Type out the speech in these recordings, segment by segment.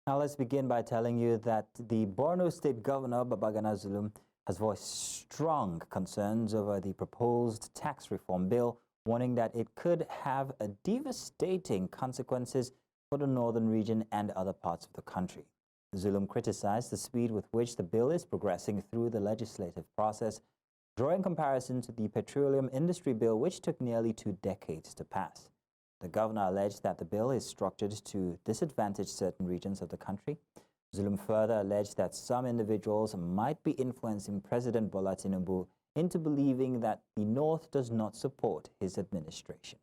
Now let's begin by telling you that the Borno State Governor, Babagana Zulum, has voiced strong concerns over the proposed tax reform bill, warning that it could have devastating consequences for the northern region and other parts of the country. Zulum criticized the speed with which the bill is progressing through the legislative process, drawing comparison to the petroleum industry bill, which took nearly 2 decades to pass. The governor alleged that the bill is structured to disadvantage certain regions of the country. Zulum further alleged that some individuals might be influencing President Bola Tinubu into believing that the North does not support his administration.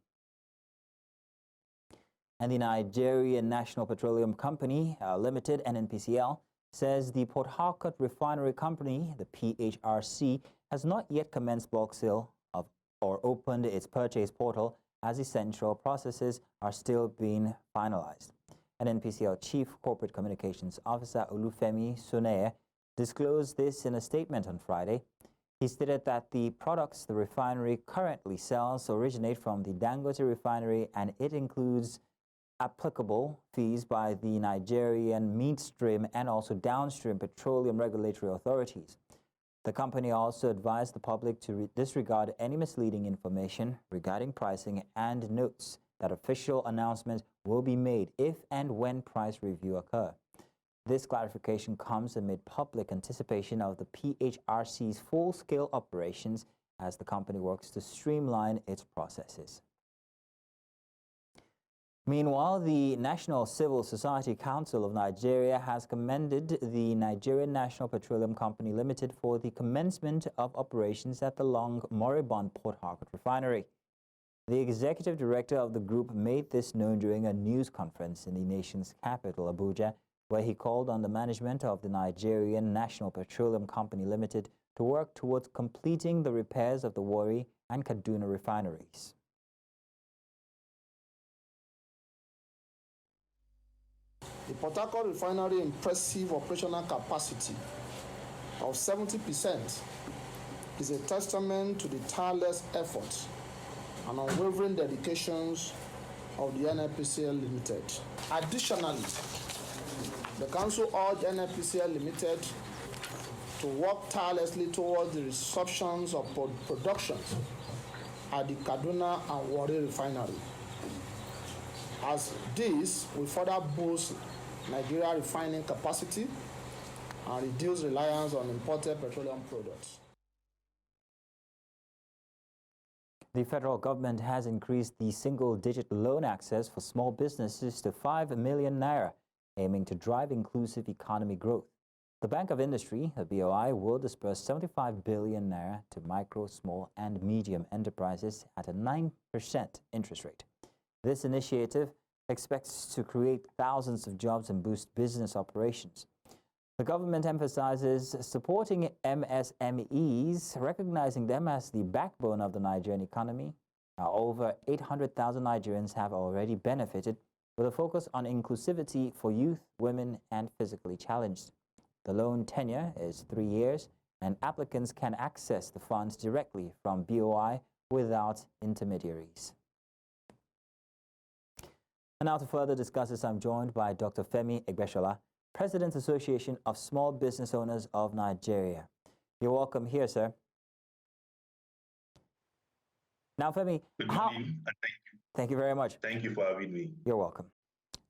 And the Nigerian National Petroleum Company Limited, NNPCL, says the Port Harcourt Refinery Company, the PHRC, has not yet commenced bulk sale of or opened its purchase portal, as essential processes are still being finalized. NNPCL Chief Corporate Communications Officer Olufemi Soneye disclosed this in a statement on Friday. He stated that the products the refinery currently sells originate from the Dangote refinery, and it includes applicable fees by the Nigerian midstream and also downstream petroleum regulatory authorities. The company also advised the public to disregard any misleading information regarding pricing and notes that official announcements will be made if and when price review occur. This clarification comes amid public anticipation of the PHRC's full-scale operations as the company works to streamline its processes. Meanwhile, the National Civil Society Council of Nigeria has commended the Nigerian National Petroleum Company Limited for the commencement of operations at the long moribund Port Harcourt Refinery. The executive director of the group made this known during a news conference in the nation's capital, Abuja, where he called on the management of the Nigerian National Petroleum Company Limited to work towards completing the repairs of the Warri and Kaduna refineries. The Port Harcourt Refinery impressive operational capacity of 70% is a testament to the tireless efforts and unwavering dedications of the NNPCL Limited. Additionally, the Council urged NNPCL Limited to work tirelessly towards the resumptions of production at the Kaduna and Warri refinery, as this will further boost Nigerian refining capacity and reduce reliance on imported petroleum products. The federal government has increased the single-digit loan access for small businesses to 5 million naira, aiming to drive inclusive economy growth. The Bank of Industry, the BOI, will disburse 75 billion naira to micro, small, and medium enterprises at a 9% interest rate. This initiative expects to create thousands of jobs and boost business operations. The government emphasizes supporting MSMEs, recognizing them as the backbone of the Nigerian economy. Now, over 800,000 Nigerians have already benefited, with a focus on inclusivity for youth, women, and physically challenged. The loan tenure is 3 years, and applicants can access the funds directly from BOI without intermediaries. And now to further discuss this, I'm joined by Dr. Femi Egbeshola, President Association of Small Business Owners of Nigeria. You're welcome here, sir. Now, Femi, thank you very much. Thank you for having me. You're welcome.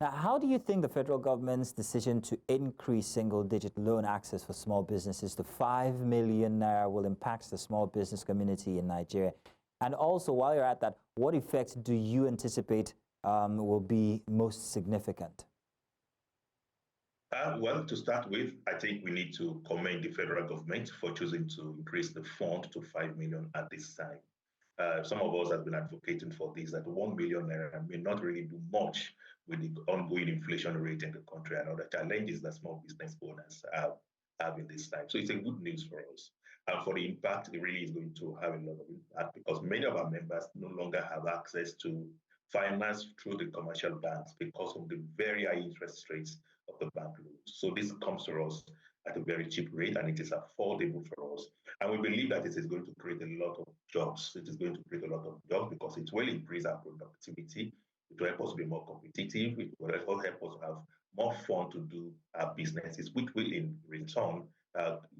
Now, how do you think the federal government's decision to increase single-digit loan access for small businesses to 5 million naira will impact the small business community in Nigeria? And also, while you're at that, what effects do you anticipate will be most significant? Well, to start with, I think we need to commend the federal government for choosing to increase the fund to 5 million at this time. Some of us have been advocating for this, that 1 million naira may not really do much with the ongoing inflation rate in the country and other challenges that small business owners have in this time. So it's a good news for us. And for the impact, it really is going to have a lot of impact because many of our members no longer have access to finance through the commercial banks because of the very high interest rates of the bank loans. So this comes to us at a very cheap rate and it is affordable for us. And we believe that it is going to create a lot of jobs. It is going to create a lot of jobs because it will increase our productivity It will help us be more competitive. It will help us have more fun to do our businesses, which will in return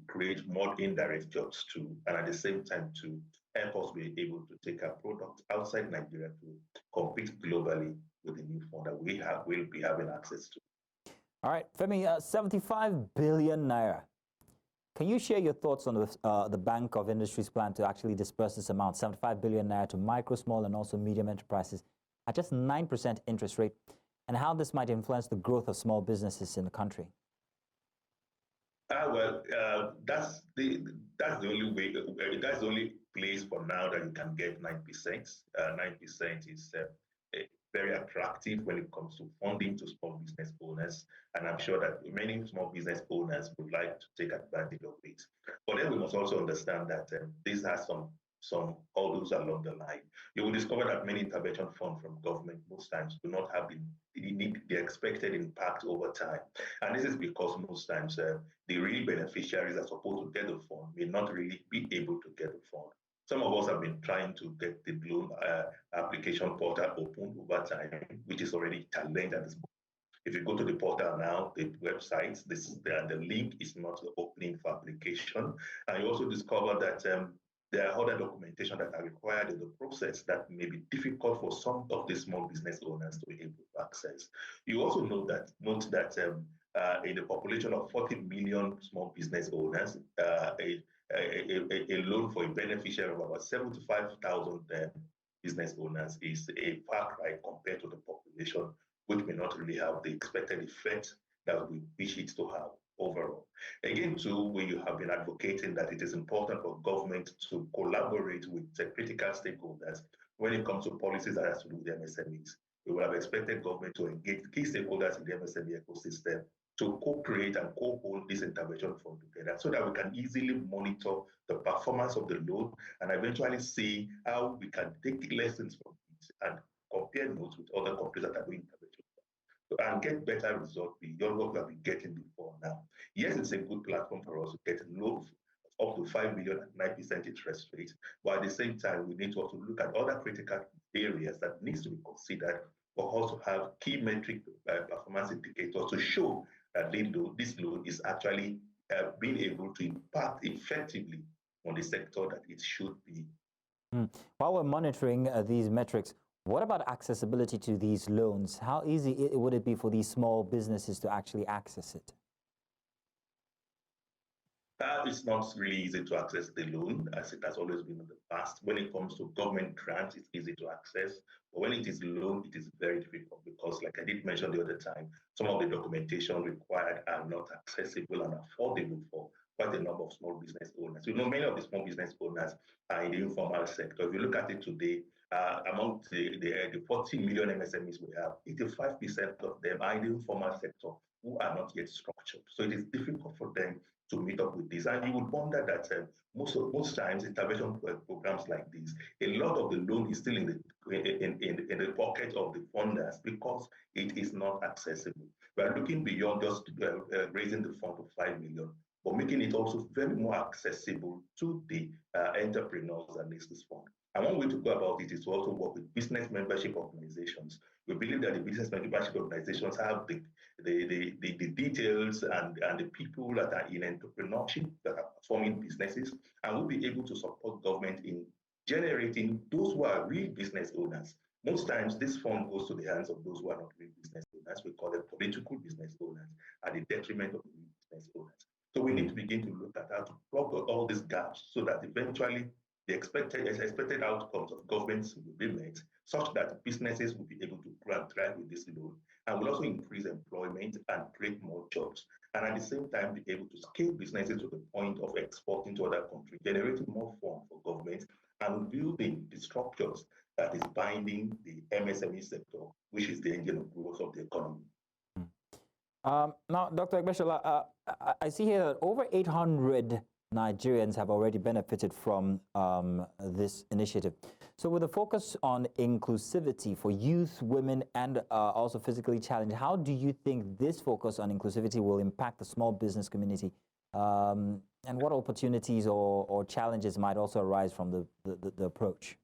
create more indirect jobs too, and at the same time to help us be able to take our products outside Nigeria to compete globally with the new fund that will be having access to. All right, Femi, 75 billion naira. Can you share your thoughts on the Bank of Industry's plan to actually disperse this amount, 75 billion naira, to micro, small, and also medium enterprises at just 9% interest rate, and how this might influence the growth of small businesses in the country? That's the only way. That's the only place for now that you can get 9%. 9% is very attractive when it comes to funding to small business owners, and I'm sure that many small business owners would like to take advantage of it. But then we must also understand that this has some hurdles along the line. You will discover that many intervention funds from government most times do not have the expected impact over time. And this is because most times the real beneficiaries are supposed to get the fund may not really be able to get the fund. Some of us have been trying to get the loan application portal open over time, which is already challenged at this point. If you go to the portal now, the website, the link is not opening for application. And you also discover that there are other documentation that are required in the process that may be difficult for some of the small business owners to be able to access. You also note that in the population of 40 million small business owners, a loan for a beneficiary of about 75,000 business owners is a far cry compared to the population, which may not really have the expected effect that we wish it to have overall. Again, too, we have been advocating that it is important for government to collaborate with the critical stakeholders when it comes to policies that has to do with the MSMEs. We would have expected government to engage key stakeholders in the MSME ecosystem to co-create and co-hold this intervention fund together so that we can easily monitor the performance of the loan and eventually see how we can take lessons from it and compare notes with other countries that are doing intervention and get better results beyond what we have been getting before now. Yes, it's a good platform for us to get loans up to 5 million at 9% interest rate, but at the same time, we need to also look at other critical areas that needs to be considered for us to have key metric performance indicators to show that this loan is actually being able to impact effectively on the sector that it should be. While we're monitoring these metrics, what about accessibility to these loans? How easy would it be for these small businesses to actually access it? It's not really easy to access the loan, as it has always been in the past. When it comes to government grants, it's easy to access. But when it is loan, it is very difficult because, like I did mention the other time, some of the documentation required are not accessible and affordable for quite a number of small business owners. You know, many of the small business owners are in the informal sector. If you look at it today, among the 40 million MSMEs we have, 85% of them are in the informal sector who are not yet structured. So it is difficult for them to meet up with this. And you would wonder that most times intervention programs like this, a lot of the loan is still in the pocket of the funders because it is not accessible. We are looking beyond just raising the fund to 5 million, but making it also very more accessible to the entrepreneurs that need this fund. And one way to go about it is to also work with business membership organizations. We believe that the business membership organizations have the details and the people that are in entrepreneurship that are forming businesnesses, and will be able to support government in generating those who are real business owners. Most times, this fund goes to the hands of those who are not real business owners. We call them political business owners at the detriment of real business owners. So we need to begin to look at how to plug all these gaps so that eventually the expected outcomes of governments will be met, such that businesses will be able to grow and thrive with this loan, and will also increase employment and create more jobs. And at the same time, be able to scale businesses to the point of exporting to other countries, generating more funds for government, and building the structures that is binding the MSME sector, which is the engine of growth of the economy. Now, Dr. Egbeshola, I see here that over 800 Nigerians have already benefited from this initiative. So with a focus on inclusivity for youth, women, and also physically challenged, how do you think this focus on inclusivity will impact the small business community? And what opportunities or challenges might also arise from the approach?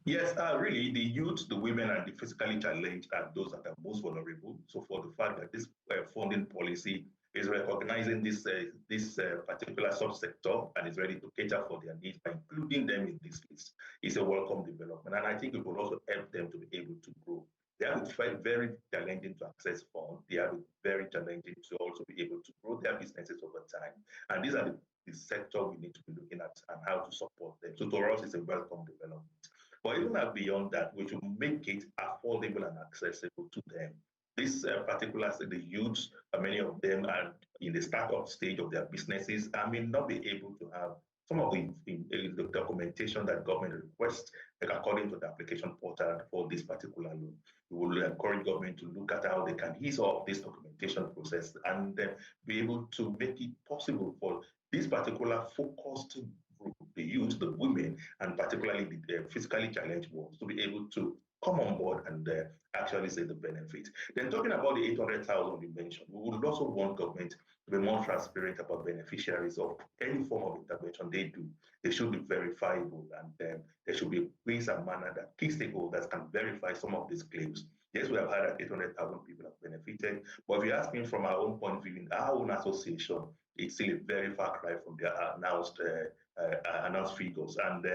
Yes, really, the youth, the women, and the physically challenged are those that are most vulnerable. So, for the fact that this funding policy is recognizing this particular subsector and is ready to cater for their needs by including them in this list, is a welcome development. And I think it will also help them to be able to grow. They have it very challenging to access funds. They have it very challenging to also be able to grow their businesses over time. And these are the sector we need to be looking at and how to support them. So, to us, it's a welcome development. But even beyond that, we should make it affordable and accessible to them. This particular, the youths, many of them are in the startup stage of their businesses and may not be able to have some of the documentation that government requests, like according to the application portal for this particular loan. We will encourage government to look at how they can ease off this documentation process and be able to make it possible for this particular focused group, the youth, the women, and particularly the physically challenged ones, to be able to come on board and actually see the benefit. Then talking about the 800,000 you mentioned, we would also want government to be more transparent about beneficiaries of any form of intervention they do. They should be verifiable, and there should be ways and manner that key stakeholders can verify some of these claims. Yes, we have had that 800,000 people have benefited, but if you ask me from our own point of view, in our own association, it's still a very far cry from the announced figures. And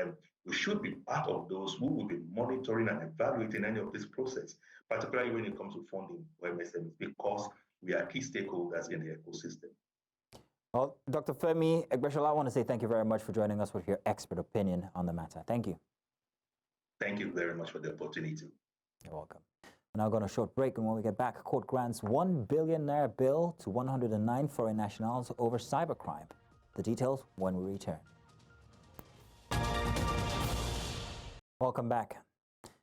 we should be part of those who will be monitoring and evaluating any of this process, particularly when it comes to funding for MSMEs, because we are key stakeholders in the ecosystem. Well, Dr. Femi Egbeshola, I want to say thank you very much for joining us with your expert opinion on the matter. Thank you. Thank you very much for the opportunity. You're welcome. We're now going to a short break, and when we get back, court grants ₦1 billion bill to 109 foreign nationals over cybercrime. The details when we return. Welcome back.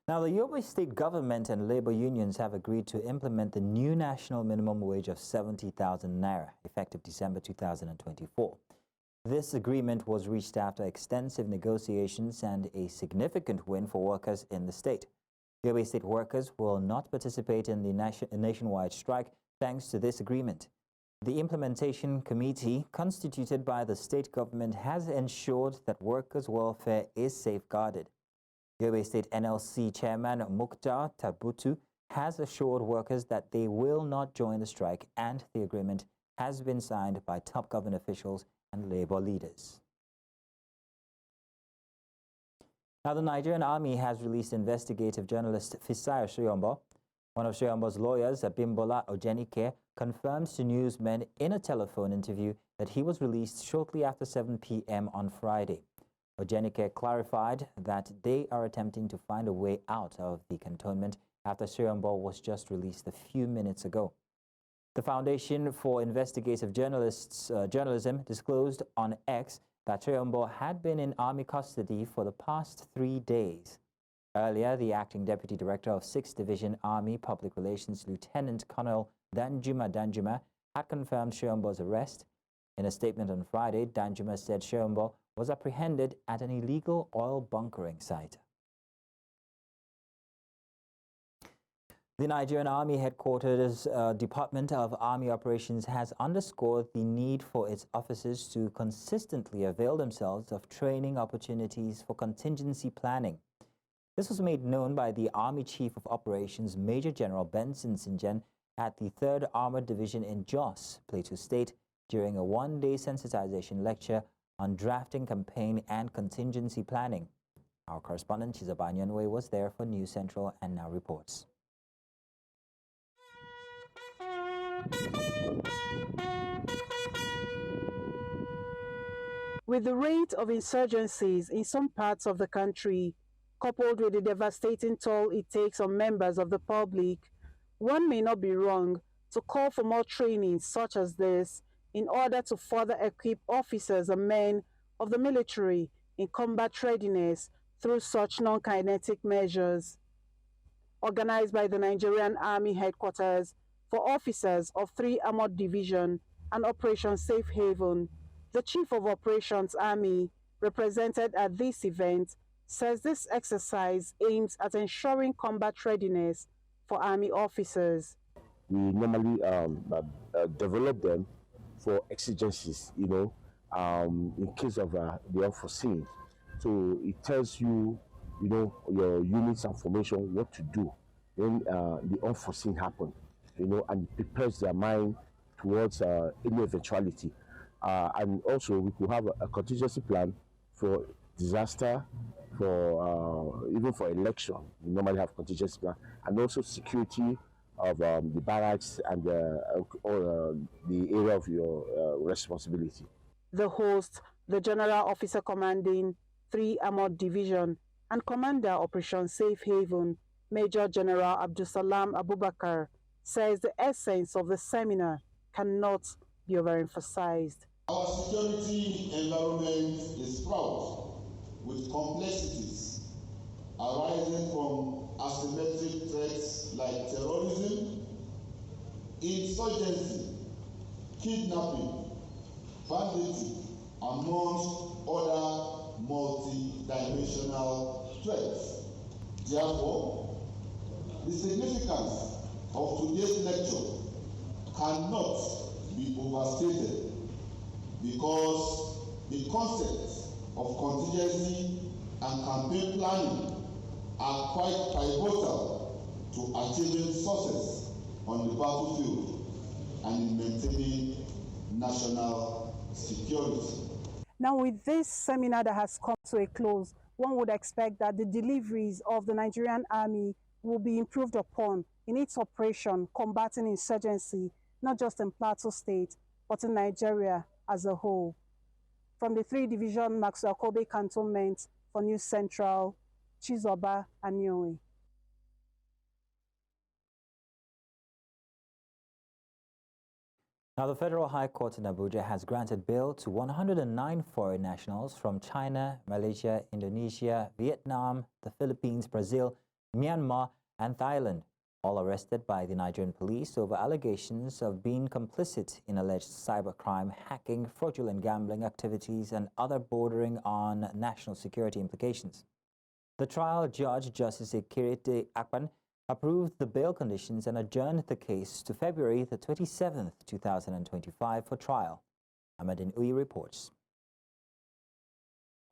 Now, the Yobe State government and labor unions have agreed to implement the new national minimum wage of 70,000 naira, effective December 2024. This agreement was reached after extensive negotiations and a significant win for workers in the state. Yobe State workers will not participate in the nationwide strike thanks to this agreement. The implementation committee, constituted by the state government, has ensured that workers' welfare is safeguarded. Yobe State NLC Chairman Mukhtar Tabutu has assured workers that they will not join the strike, and the agreement has been signed by top government officials and labor leaders. Now, the Nigerian Army has released investigative journalist Fisayo Soyombo. One of Soyombo's lawyers, Abimbola Ojenike, confirmed to newsmen in a telephone interview that he was released shortly after 7 p.m. on Friday. Ojenike clarified that they are attempting to find a way out of the cantonment after Soyombo was just released a few minutes ago. The Foundation for Investigative Journalism disclosed on X that Soyombo had been in Army custody for the past 3 days. Earlier, the acting deputy director of 6th Division Army Public Relations, Lieutenant Colonel Danjuma, had confirmed Soyombo's arrest. In a statement on Friday, Danjuma said Soyombo was apprehended at an illegal oil bunkering site. The Nigerian Army Headquarters Department of Army Operations has underscored the need for its officers to consistently avail themselves of training opportunities for contingency planning. This was made known by the Army Chief of Operations, Major General Benson Sinjen, at the 3rd Armored Division in Jos, Plateau State, during a one-day sensitization lecture on drafting, campaign, and contingency planning. Our correspondent, Chizoba Nyanwe, was there for News Central and now reports. With the rate of insurgencies in some parts of the country, coupled with the devastating toll it takes on members of the public, one may not be wrong to call for more training such as this in order to further equip officers and men of the military in combat readiness through such non-kinetic measures. Organized by the Nigerian Army Headquarters for officers of 3 Armored Division and Operation Safe Haven, the Chief of Operations Army, represented at this event, says this exercise aims at ensuring combat readiness for Army officers. We normally develop them for exigencies, in case of the unforeseen. So it tells you your units and formation what to do when the unforeseen happen, and it prepares their mind towards any eventuality. And also we could have a contingency plan for disaster, for even for election. We normally have contingency plan, and also security of the barracks and the area of your responsibility. The host, the General Officer Commanding 3 Armored Division and Commander Operation Safe Haven, Major General Abdusalam Abubakar, says the essence of the seminar cannot be overemphasized. Our security environment is fraught with complexities arising from asymmetric threats like terrorism, insurgency, kidnapping, banditry, amongst other multi-dimensional threats. Therefore, the significance of today's lecture cannot be overstated because the concepts of contingency and campaign planning are quite pivotal to achieving success on the battlefield and in maintaining national security. Now, with this seminar that has come to a close, one would expect that the deliveries of the Nigerian Army will be improved upon in its operation combating insurgency, not just in Plateau State, but in Nigeria as a whole. From the 3-Division Maxwell Kobe Cantonment for News Central, Chizoba Anyoe. Now, the Federal High Court in Abuja has granted bail to 109 foreign nationals from China, Malaysia, Indonesia, Vietnam, the Philippines, Brazil, Myanmar, and Thailand, all arrested by the Nigerian police over allegations of being complicit in alleged cybercrime, hacking, fraudulent gambling activities, and other bordering on national security implications. The trial judge, Justice Ekirite Akpan, approved the bail conditions and adjourned the case to February the 27th, 2025 for trial. Ahmadin Uyi reports.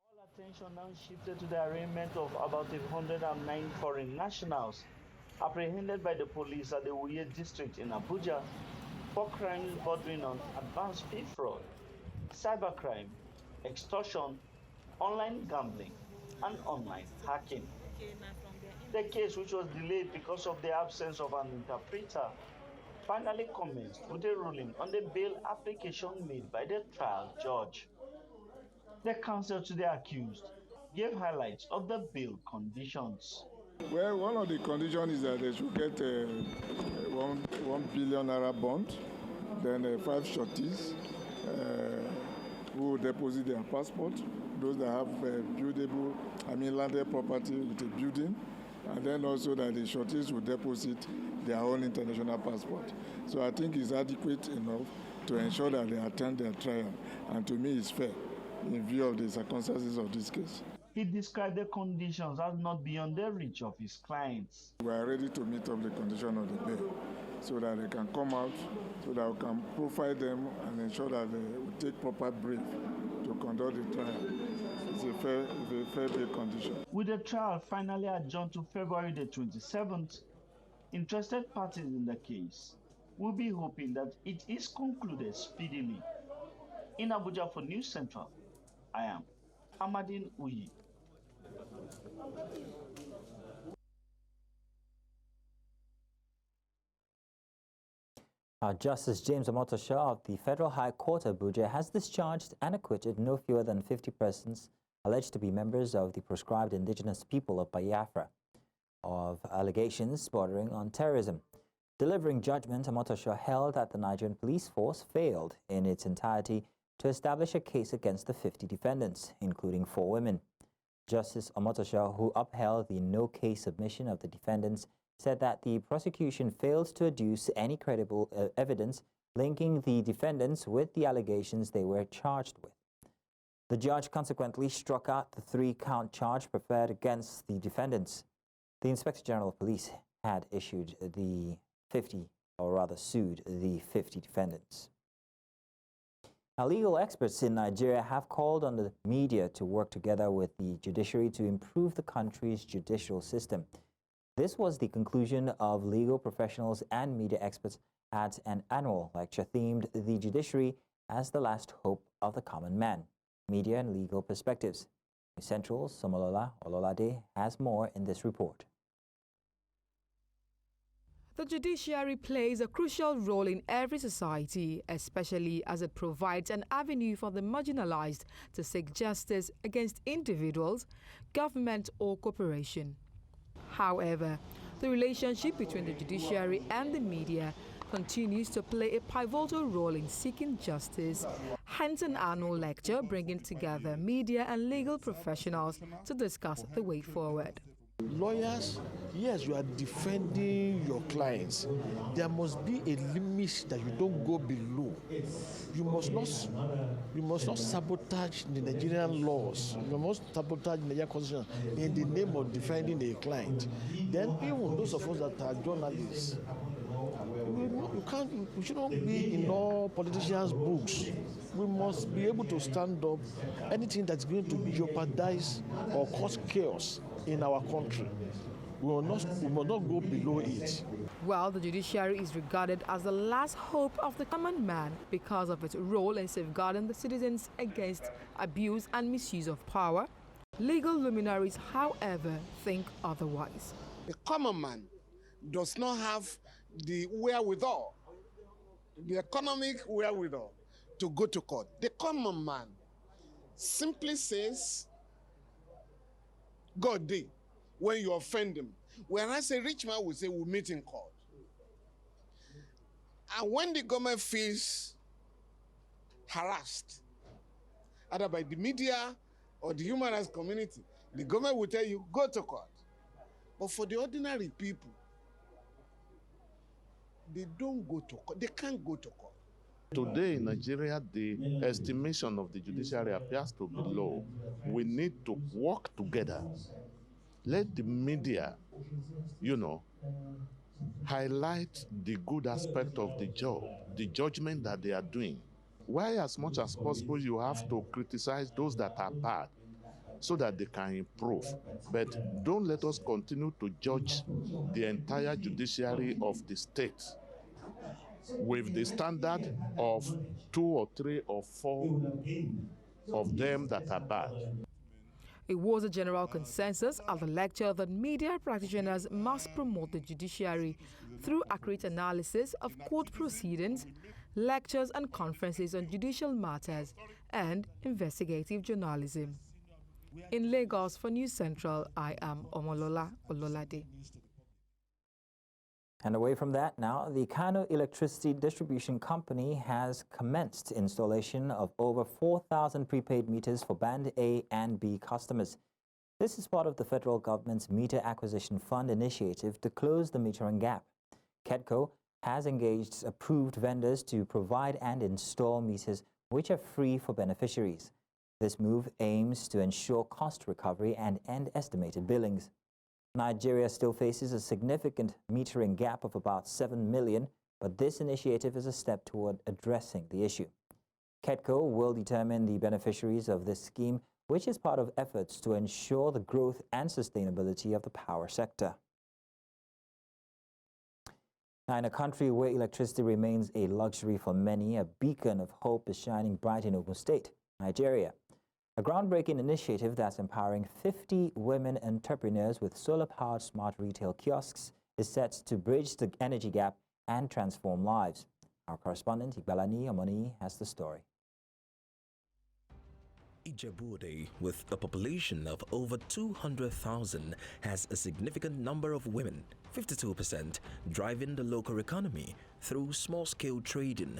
All attention now shifted to the arraignment of about 109 foreign nationals apprehended by the police at the Uye district in Abuja for crimes bordering on advanced fee fraud, cybercrime, extortion, online gambling, and online hacking. The case, which was delayed because of the absence of an interpreter, finally commenced with a ruling on the bail application made by the trial judge. The counsel to the accused gave highlights of the bail conditions. Well, one of the conditions is that they should get a 1 billion naira bond, then 5 shorties who will deposit their passport, those that have landed property with a building, and then also that the shorties will deposit their own international passport. So I think it's adequate enough to ensure that they attend their trial, and to me it's fair in view of the circumstances of this case. He described the conditions as not beyond the reach of his clients. We are ready to meet up the condition of the bail so that they can come out, so that we can profile them and ensure that they will take proper brief to conduct the trial. It's a fair bail condition. With the trial finally adjourned to February the 27th, interested parties in the case will be hoping that it is concluded speedily. In Abuja for News Central, I am Ahmadin Uyi. Justice James Omotosho of the Federal High Court Abuja has discharged and acquitted no fewer than 50 persons alleged to be members of the proscribed indigenous people of Biafra of allegations bordering on terrorism. Delivering judgment, Omotosho held that the Nigerian police force failed in its entirety to establish a case against the 50 defendants, including 4 women. Justice Omotosho, who upheld the no-case submission of the defendants, said that the prosecution failed to adduce any credible evidence linking the defendants with the allegations they were charged with. The judge consequently struck out the 3-count charge preferred against the defendants. The Inspector General of Police had sued the 50 defendants. Now, legal experts in Nigeria have called on the media to work together with the judiciary to improve the country's judicial system. This was the conclusion of legal professionals and media experts at an annual lecture themed "The Judiciary as the Last Hope of the Common Man, Media and Legal Perspectives." Central's Somolola Ololade has more in this report. The judiciary plays a crucial role in every society, especially as it provides an avenue for the marginalized to seek justice against individuals, government or corporation. However, the relationship between the judiciary and the media continues to play a pivotal role in seeking justice, hence an annual lecture bringing together media and legal professionals to discuss the way forward. Lawyers, yes, you are defending your clients. There must be a limit that you don't go below. You must not sabotage the Nigerian laws. You must sabotage the Nigerian constitution in the name of defending a client. Then even those of us that are journalists, we shouldn't be in all politicians' books. We must be able to stand up anything that's going to jeopardize or cause chaos in our country. We must not go below it. While the judiciary is regarded as the last hope of the common man because of its role in safeguarding the citizens against abuse and misuse of power, legal luminaries, however, think otherwise. The common man does not have the wherewithal, the economic wherewithal to go to court. The common man simply says, God did when you offend him. Whereas a rich man will say, we'll meet in court. And when the government feels harassed, either by the media or the human rights community, the government will tell you, go to court. But for the ordinary people, they don't go to court. They can't go to court. Today in Nigeria, the estimation of the judiciary appears to be low. We need to work together. Let the media, highlight the good aspect of the job, the judgment that they are doing. Why, as much as possible, you have to criticize those that are bad so that they can improve. But don't let us continue to judge the entire judiciary of the state with the standard of 2 or 3 or 4 of them that are bad. It was a general consensus at the lecture that media practitioners must promote the judiciary through accurate analysis of court proceedings, lectures and conferences on judicial matters, and investigative journalism. In Lagos for News Central, I am Omolola Ololade. And away from that now, the Kano Electricity Distribution Company has commenced installation of over 4,000 prepaid meters for Band A and B customers. This is part of the federal government's Meter Acquisition Fund initiative to close the metering gap. KEDCO has engaged approved vendors to provide and install meters which are free for beneficiaries. This move aims to ensure cost recovery and end estimated billings. Nigeria still faces a significant metering gap of about 7 million, but this initiative is a step toward addressing the issue. KEDCO will determine the beneficiaries of this scheme, which is part of efforts to ensure the growth and sustainability of the power sector. Now, in a country where electricity remains a luxury for many, a beacon of hope is shining bright in Ogun State, Nigeria. A groundbreaking initiative that's empowering 50 women entrepreneurs with solar-powered smart retail kiosks is set to bridge the energy gap and transform lives. Our correspondent, Igbalani Omoni, has the story. Ijebu-Ode, with a population of over 200,000, has a significant number of women, 52%, driving the local economy through small-scale trading.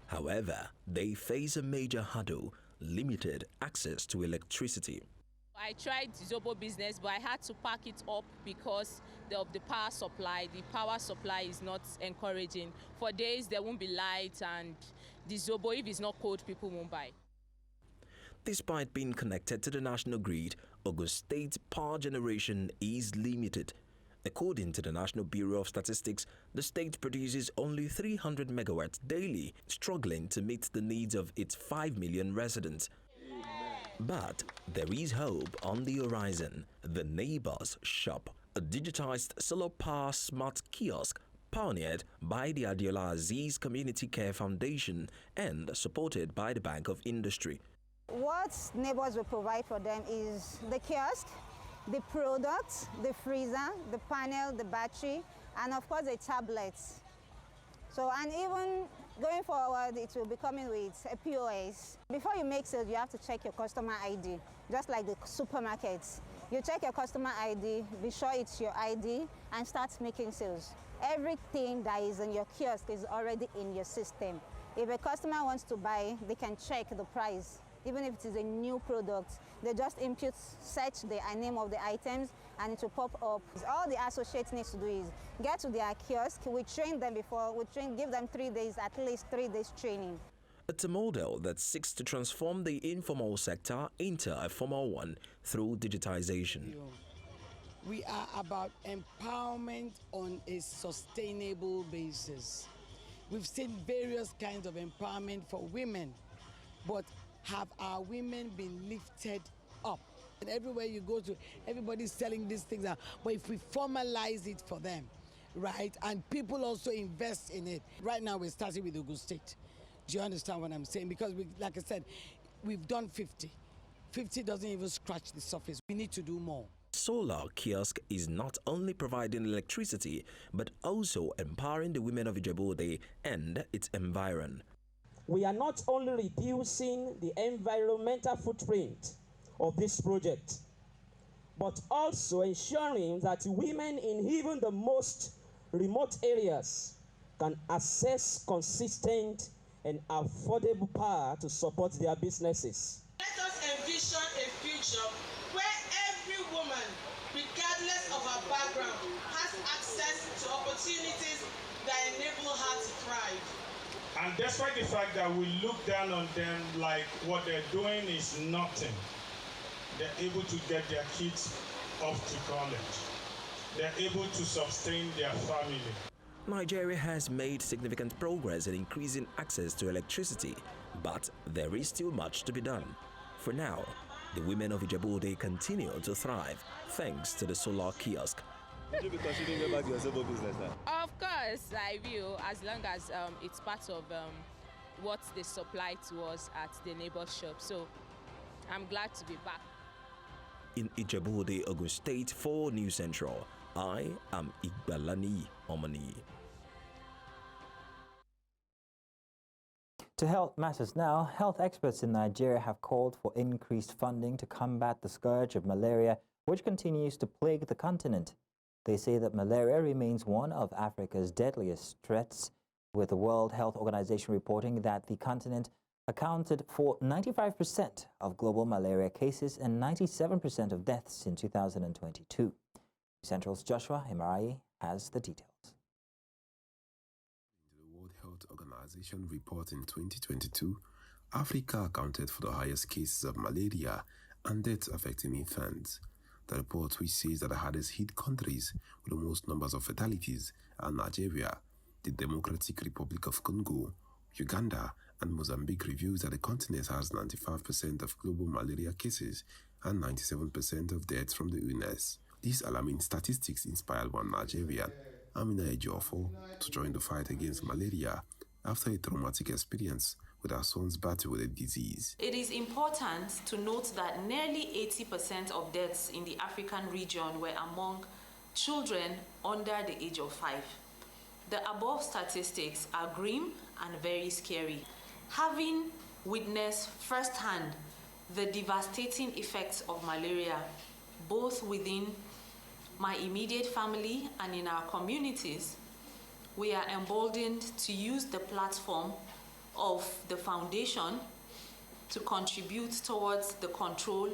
However, they face a major hurdle: limited access to electricity. I tried Zobo business, but I had to pack it up because of the power supply. The power supply is not encouraging. For days, there won't be light, and the Zobo, if it's not cold, people won't buy. Despite being connected to the national grid, Ogun State's power generation is limited. According to the National Bureau of Statistics, the state produces only 300 megawatts daily, struggling to meet the needs of its 5 million residents. But there is hope on the horizon. The Neighbors Shop, a digitized solar power smart kiosk pioneered by the Adiola Aziz Community Care Foundation and supported by the Bank of Industry. What Neighbors will provide for them is the kiosk, the products, the freezer, the panel, the battery, and of course the tablets. So, and even going forward, it will be coming with a POS. Before you make sales, you have to check your customer ID, just like the supermarkets. You check your customer ID, be sure it's your ID, and start making sales. Everything that is in your kiosk is already in your system. If a customer wants to buy, they can check the price. Even if it is a new product, they just input, search the name of the items, and it will pop up. All the associates need to do is get to their kiosk. We train them before, give them 3 days, at least 3 days training. It's a model that seeks to transform the informal sector into a formal one through digitization. We are about empowerment on a sustainable basis. We've seen various kinds of empowerment for women, but have our women been lifted up? And everywhere you go to, everybody's selling these things out. But if we formalize it for them, right, and people also invest in it. Right now we're starting with Ogun State. Do you understand what I'm saying? Because, like I said, we've done 50. 50 doesn't even scratch the surface. We need to do more. Solar Kiosk is not only providing electricity, but also empowering the women of Ijebu-Ode and its environment. We are not only reducing the environmental footprint of this project, but also ensuring that women in even the most remote areas can access consistent and affordable power to support their businesses. Let us envision a future where every woman, regardless of her background, has access to opportunities that enable her to thrive. And despite the fact that we look down on them like what they're doing is nothing, they're able to get their kids off to college. They're able to sustain their family. Nigeria has made significant progress in increasing access to electricity, but there is still much to be done. For now, the women of Ijebu-Ode continue to thrive thanks to the solar kiosk. Would you be considering going back to your civil business now? Of course, I will, as long as it's part of what they supply to us at the neighbor shop. So I'm glad to be back. In Ijebu-Ode, Ogun State, for News Central, I am Igbalani Omani. To health matters now, health experts in Nigeria have called for increased funding to combat the scourge of malaria, which continues to plague the continent. They say that malaria remains one of Africa's deadliest threats, with the World Health Organization reporting that the continent accounted for 95% of global malaria cases and 97% of deaths in 2022. Central's Joshua Himarayi has the details. In the World Health Organization report in 2022, Africa accounted for the highest cases of malaria and deaths affecting infants. The report, which says that the hardest hit countries with the most numbers of fatalities are Nigeria, the Democratic Republic of Congo, Uganda, and Mozambique, reveals that the continent has 95% of global malaria cases and 97% of deaths from the illness. These alarming statistics inspired one Nigerian, Amina Ejiofor, to join the fight against malaria after a traumatic experience with her son's battle with the disease. It is important to note that nearly 80% of deaths in the African region were among children under the age of 5. The above statistics are grim and very scary. Having witnessed firsthand the devastating effects of malaria, both within my immediate family and in our communities, we are emboldened to use the platform of the foundation to contribute towards the control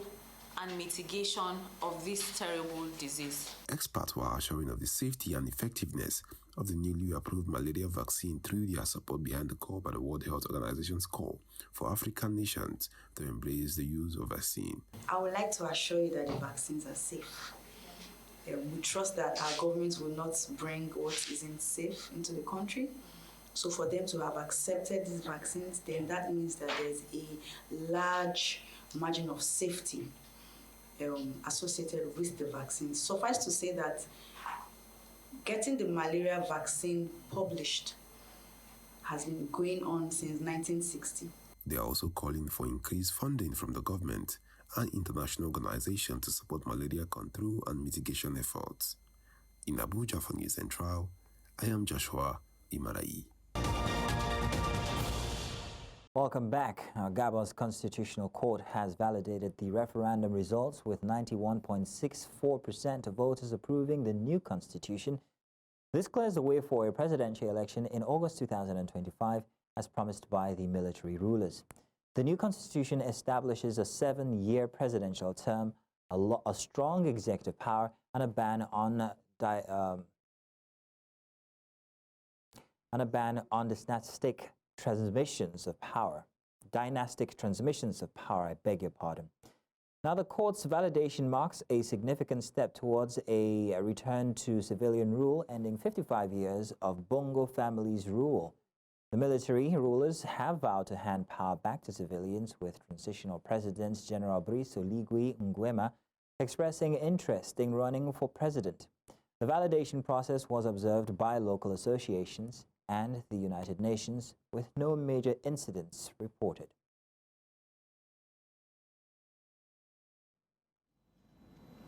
and mitigation of this terrible disease. Experts were assuring of the safety and effectiveness of the newly approved malaria vaccine through their support behind the call by the World Health Organization's call for African nations to embrace the use of vaccine. I would like to assure you that the vaccines are safe. We trust that our government will not bring what isn't safe into the country. So for them to have accepted these vaccines, then that means that there's a large margin of safety associated with the vaccine. Suffice to say that getting the malaria vaccine published has been going on since 1960. They are also calling for increased funding from the government and international organizations to support malaria control and mitigation efforts. In Abuja for News Central, I am Joshua Imarai. Welcome back. Gabon's Constitutional Court has validated the referendum results with 91.64% of voters approving the new constitution. This clears the way for a presidential election in August 2025, as promised by the military rulers. The new constitution establishes a 7-year presidential term, a strong executive power, and a ban on dynastic transmissions of power. I beg your pardon. Now, the court's validation marks a significant step towards a return to civilian rule, ending 55 years of Bongo family's rule. The military rulers have vowed to hand power back to civilians, with transitional President General Brice Oligui Nguema expressing interest in running for president. The validation process was observed by local associations and the United Nations, with no major incidents reported.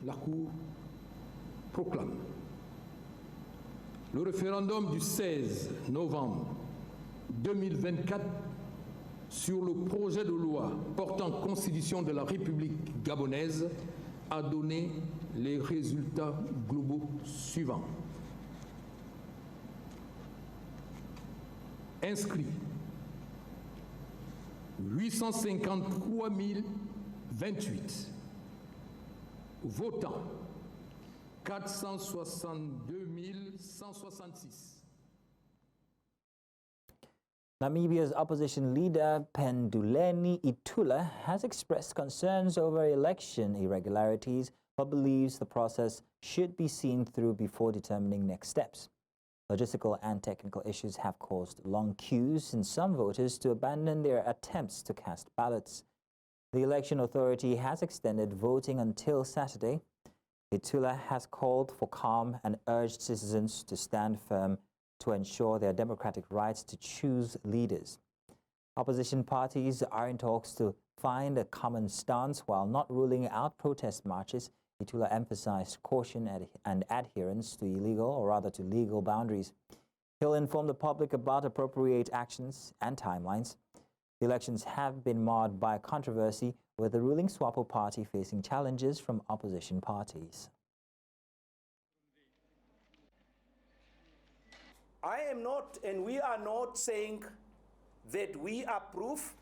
La Cour proclame le référendum du 16 novembre 2024 sur le projet de loi portant constitution de la République gabonaise a donné les résultats globaux suivants. Inscrits 853 028. Votants 462 166. Namibia's opposition leader Penduleni Itula has expressed concerns over election irregularities, but believes the process should be seen through before determining next steps. Logistical and technical issues have caused long queues and some voters to abandon their attempts to cast ballots. The election authority has extended voting until Saturday. Itula has called for calm and urged citizens to stand firm to ensure their democratic rights to choose leaders. Opposition parties are in talks to find a common stance while not ruling out protest marches. Itula emphasized caution and adherence to legal boundaries. He'll inform the public about appropriate actions and timelines. The elections have been marred by controversy, with the ruling SWAPO party facing challenges from opposition parties. I am not, and we are not saying that we approve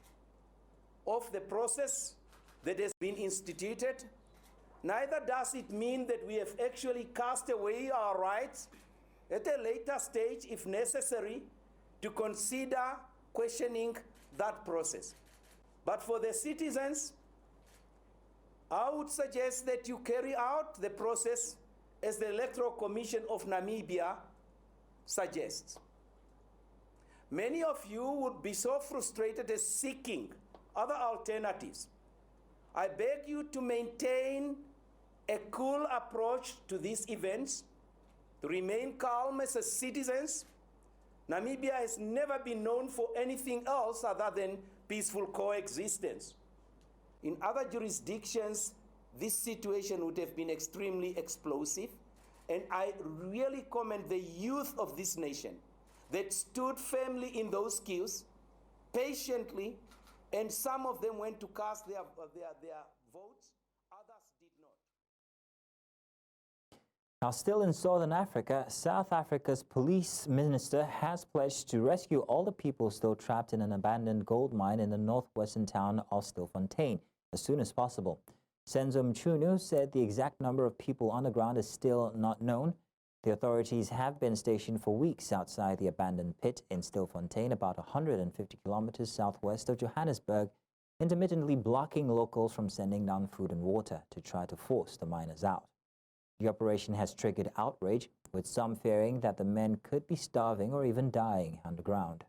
of the process that has been instituted. Neither does it mean that we have actually cast away our rights at a later stage, if necessary, to consider questioning that process. But for the citizens, I would suggest that you carry out the process as the Electoral Commission of Namibia suggests. Many of you would be so frustrated as seeking other alternatives. I beg you to maintain a cool approach to these events, to remain calm as citizens. Namibia has never been known for anything else other than peaceful coexistence. In other jurisdictions, this situation would have been extremely explosive, and I really commend the youth of this nation that stood firmly in those queues, patiently, and some of them went to cast their votes, others did not. Now, still in Southern Africa, South Africa's police minister has pledged to rescue all the people still trapped in an abandoned gold mine in the northwestern town of Stilfontein as soon as possible. Senzo Mchunu said the exact number of people underground is still not known. The authorities have been stationed for weeks outside the abandoned pit in Stilfontein, about 150 kilometers southwest of Johannesburg, intermittently blocking locals from sending down food and water to try to force the miners out. The operation has triggered outrage, with some fearing that the men could be starving or even dying underground.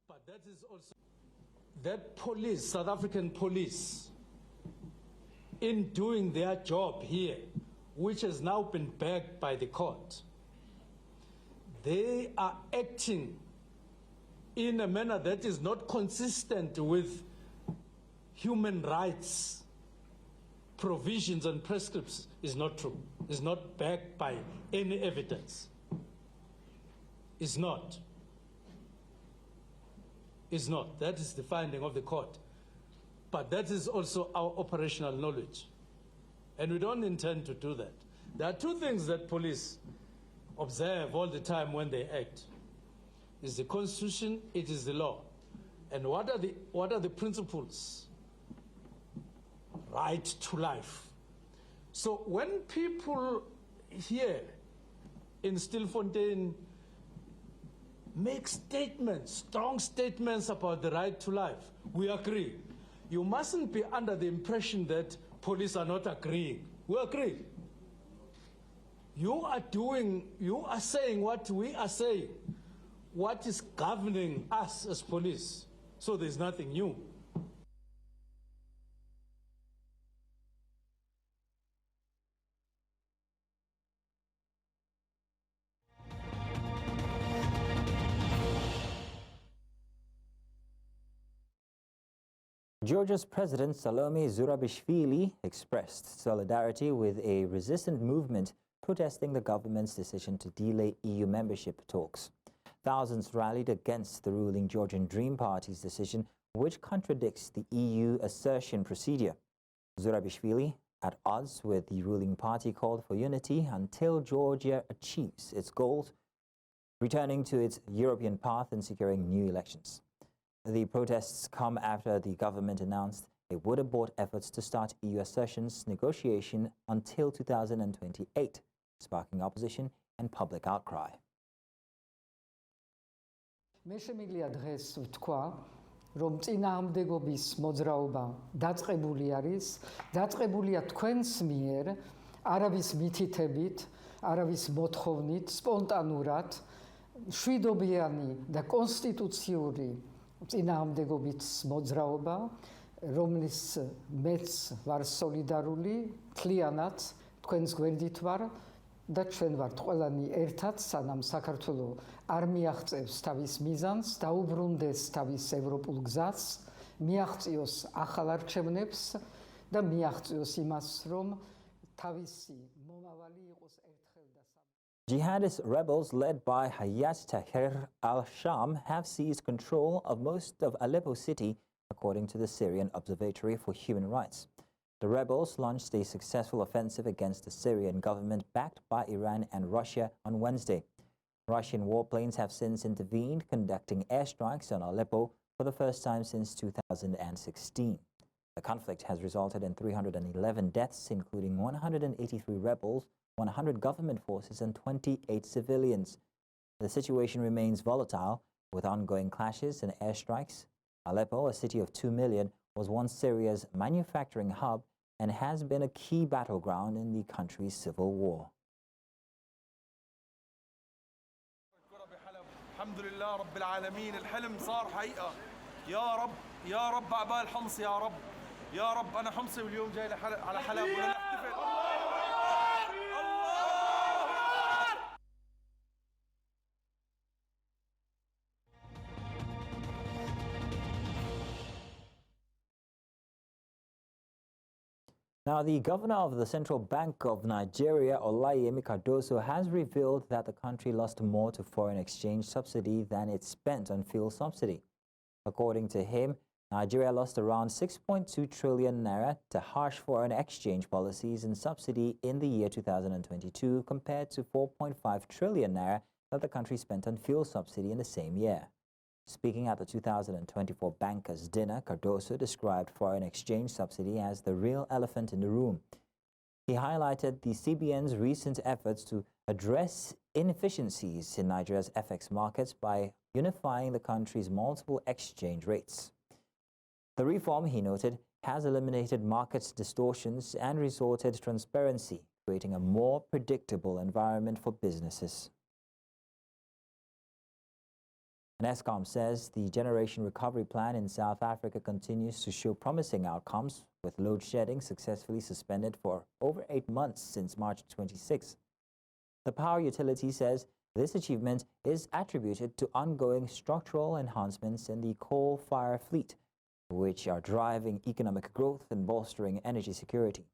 But that is also that police, South African police, in doing their job here, which has now been backed by the court, they are acting in a manner that is not consistent with human rights provisions and prescriptions. Is not true. Is not backed by any evidence. Is not. Is not. That is the finding of the court. But that is also our operational knowledge. And we don't intend to do that. There are two things that police observe all the time when they act. It's the Constitution, it is the law. And what are the principles? Right to life. So when people here in Stilfontein make statements, strong statements about the right to life, we agree. You mustn't be under the impression that police are not agreeing. We agree. You are saying what we are saying, what is governing us as police. So there's nothing new. Georgia's President Salome Zurabishvili expressed solidarity with a resistant movement protesting the government's decision to delay EU membership talks. Thousands rallied against the ruling Georgian Dream Party's decision, which contradicts the EU accession procedure. Zurabishvili, at odds with the ruling party, called for unity until Georgia achieves its goals, returning to its European path and securing new elections. The protests come after the government announced it would abort efforts to start EU accessions negotiation until 2028, sparking opposition and public outcry. მე შემიძლია დღეს ვთქვა, რომ წინააღმდეგობის მოძრაობა დაწყებული არის, დაწყებულია თქვენს მიერ, არავის მითითებით, არავის მოთხოვნით, სპონტანურად, შვიდობიანი და კონსტიტუციური წინააღმდეგობის მოძრაობა, რომლის მეც ვარ სოლიდარული, მთლიანად თქვენს გვერდით ვარ და ჩვენ ვართ ყველანი ერთად, სანამ საქართველოს არ მიაღწევს თავის მიზანს, დაუბრუნდეს თავის ევროპულ გზას, მიაღწიოს ახალ არჩევნებს და მიაღწიოს იმას, რომ თავისი მომავალი იყოს ერთხელ და Jihadist rebels led by Hayat Tahrir al-Sham have seized control of most of Aleppo city, according to the Syrian Observatory for Human Rights. The rebels launched a successful offensive against the Syrian government backed by Iran and Russia on Wednesday. Russian warplanes have since intervened, conducting airstrikes on Aleppo for the first time since 2016. The conflict has resulted in 311 deaths, including 183 rebels, 100 government forces and 28 civilians. The situation remains volatile, with ongoing clashes and airstrikes. Aleppo, a city of 2 million, was once Syria's manufacturing hub and has been a key battleground in the country's civil war. الحمد لله رب العالمين الحلم صار حقيقة يا رب يا رب عبال حمص يا رب يا رب أنا حمصي واليوم جاي على حلب ونحتفل Now, the governor of the Central Bank of Nigeria, Olayemi Cardoso, has revealed that the country lost more to foreign exchange subsidy than it spent on fuel subsidy. According to him, Nigeria lost around 6.2 trillion naira to harsh foreign exchange policies and subsidy in the year 2022, compared to 4.5 trillion naira that the country spent on fuel subsidy in the same year. Speaking at the 2024 Bankers' Dinner, Cardoso described foreign exchange subsidy as the real elephant in the room. He highlighted the CBN's recent efforts to address inefficiencies in Nigeria's FX markets by unifying the country's multiple exchange rates. The reform, he noted, has eliminated market distortions and resorted to transparency, creating a more predictable environment for businesses. And Eskom says the generation recovery plan in South Africa continues to show promising outcomes, with load shedding successfully suspended for over 8 months since March 26. The power utility says this achievement is attributed to ongoing structural enhancements in the coal-fired fleet, which are driving economic growth and bolstering energy security.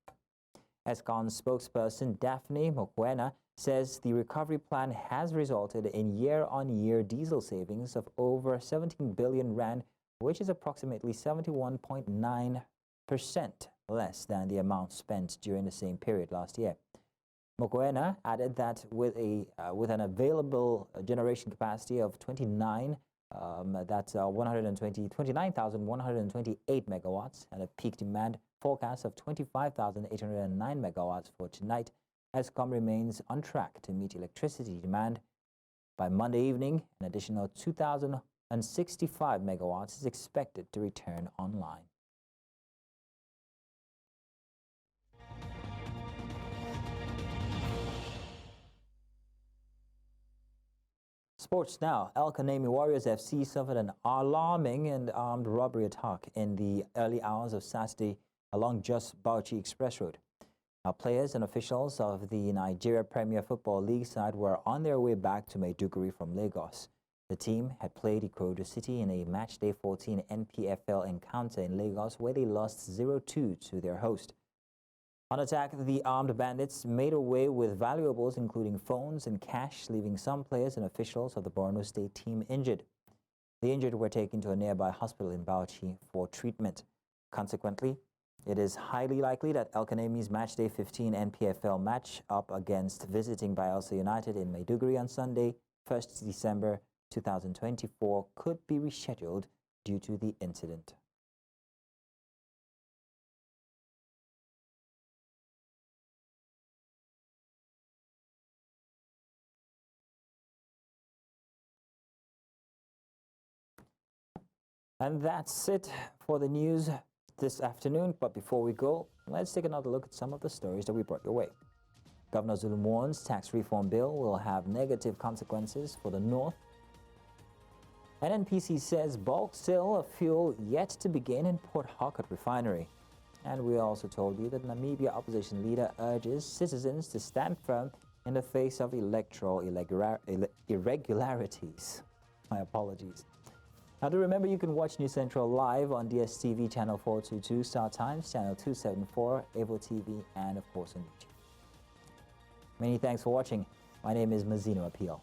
Eskom's spokesperson Daphne Mokoena says the recovery plan has resulted in year-on-year diesel savings of over 17 billion rand, which is approximately 71.9% less than the amount spent during the same period last year. Mokoena added that with an available generation capacity of 29,128 megawatts and a peak demand forecast of 25,809 megawatts for tonight, Eskom remains on track to meet electricity demand. By Monday evening, an additional 2,065 megawatts is expected to return online. Sports now. El Kanemi Warriors FC suffered an alarming and armed robbery attack in the early hours of Saturday along Jos Bauchi Express Road. Our players and officials of the Nigeria Premier Football League side were on their way back to Maiduguri from Lagos. The team had played Ikorodu City in a matchday 14 NPFL encounter in Lagos where they lost 0-2 to their host. On attack, the armed bandits made away with valuables including phones and cash, leaving some players and officials of the Borno State team injured. The injured were taken to a nearby hospital in Bauchi for treatment. Consequently, it is highly likely that El Kanemi's matchday 15 NPFL match up against visiting Bayelsa United in Maiduguri on Sunday, 1st December 2024, could be rescheduled due to the incident. And that's it for the news this afternoon. But before we go, let's take another look at some of the stories that we brought your way. Governor Zulum warns tax reform bill will have negative consequences for the North. NNPC says bulk sale of fuel yet to begin in Port Harcourt Refinery. And we also told you that Namibia opposition leader urges citizens to stand firm in the face of electoral irregularities. My apologies. Now, do remember you can watch News Central live on DSTV channel 422, Star Times channel 274, Evo TV, and of course on YouTube. Many thanks for watching. My name is Mazino Appeal.